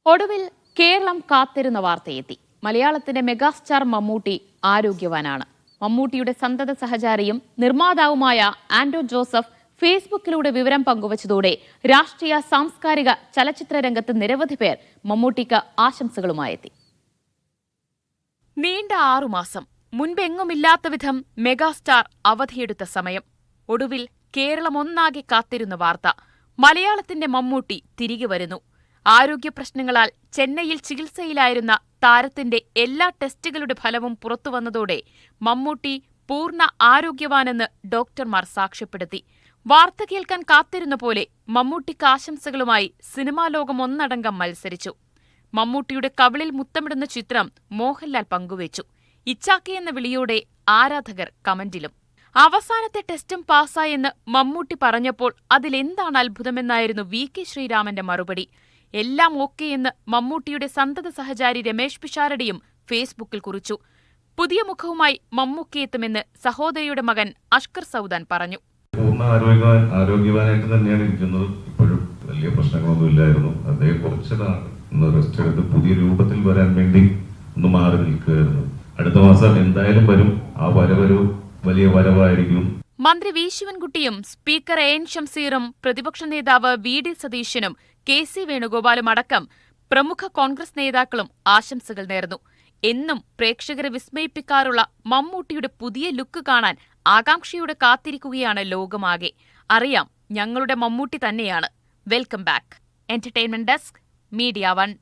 ഒടുവിൽ കേരളം കാത്തിരുന്ന വാർത്തയെത്തി. മലയാളത്തിന്റെ മെഗാസ്റ്റാർ മമ്മൂട്ടി ആരോഗ്യവാനാണ്. മമ്മൂട്ടിയുടെ സന്തത സഹചാരിയും നിർമ്മാതാവുമായ ആന്റോ ജോസഫ് ഫേസ്ബുക്കിലൂടെ വിവരം പങ്കുവച്ചതോടെ രാഷ്ട്രീയ സാംസ്കാരിക ചലച്ചിത്ര രംഗത്ത് നിരവധി പേർ മമ്മൂട്ടിക്ക് ആശംസകളുമായെത്തി. നീണ്ട 6 മാസം മുൻപെങ്ങുമില്ലാത്ത വിധം മെഗാസ്റ്റാർ അവധിയെടുത്ത സമയം. ഒടുവിൽ കേരളം ഒന്നാകെ കാത്തിരുന്ന വാർത്ത. മലയാളത്തിന്റെ മമ്മൂട്ടി തിരികെ വരുന്നു. ആരോഗ്യ പ്രശ്നങ്ങളാൽ ചെന്നൈയിൽ ചികിത്സയിലായിരുന്ന താരത്തിന്റെ എല്ലാ ടെസ്റ്റുകളുടെ ഫലവും പുറത്തുവന്നതോടെ മമ്മൂട്ടി പൂർണ്ണ ആരോഗ്യവാനെന്ന് ഡോക്ടർമാർ സാക്ഷ്യപ്പെടുത്തി. വാർത്ത കേൾക്കാൻ കാത്തിരുന്ന പോലെ മമ്മൂട്ടിക്ക് ആശംസകളുമായി സിനിമാ ലോകം ഒന്നടങ്കം മത്സരിച്ചു. മമ്മൂട്ടിയുടെ കവിളിൽ മുത്തമിടുന്ന ചിത്രം മോഹൻലാൽ പങ്കുവച്ചു. ഇച്ചാക്കി എന്ന വിളിയോടെ ആരാധകർ കമന്റിലും. അവസാനത്തെ ടെസ്റ്റും പാസ്സായെന്ന് മമ്മൂട്ടി പറഞ്ഞപ്പോൾ അതിലെന്താണ് അത്ഭുതമെന്നായിരുന്നു VK ശ്രീരാമന്റെ മറുപടി. എല്ലാം ഓക്കെ എന്ന് മമ്മൂട്ടിയുടെ സന്തത സഹചാരി രമേശ് പിഷാരടിയും ഫേസ്ബുക്കിൽ കുറിച്ചു. പുതിയ മുഖവുമായി മമ്മൂട്ടി എത്തുമെന്ന് സഹോദരിയുടെ മകൻ അഷ്കർ സൗദാൻ പറഞ്ഞു. പൂർണ്ണ ആരോഗ്യവാനായിട്ട് തന്നെയാണ് ഇരിക്കുന്നത്. ഇപ്പോഴും വലിയ പ്രശ്നങ്ങളൊന്നുമില്ലായിരുന്നു. അദ്ദേഹം കുറച്ചൊന്ന് റെസ്റ്റ് എടുത്ത് പുതിയ രൂപത്തിൽ വരാൻ വേണ്ടി ഒന്ന് മാറി നിൽക്കുകയായിരുന്നു. അടുത്ത മാസം എന്തായാലും വരും. ആ വരവൊരു വലിയ വരവായിരിക്കും. മന്ത്രി വി ശിവൻകുട്ടിയും സ്പീക്കർ AN ഷംസീറും പ്രതിപക്ഷ നേതാവ് VD സതീശനും KC വേണുഗോപാലും അടക്കം പ്രമുഖ കോൺഗ്രസ് നേതാക്കളും ആശംസകൾ നേർന്നു. എന്നും പ്രേക്ഷകരെ വിസ്മയിപ്പിക്കാറുള്ള മമ്മൂട്ടിയുടെ പുതിയ ലുക്ക് കാണാൻ ആകാംക്ഷയോടെ കാത്തിരിക്കുകയാണ് ലോകമാകെ. അറിയാം, ഞങ്ങളുടെ മമ്മൂട്ടി തന്നെയാണ്. Welcome back. Entertainment desk, media 1.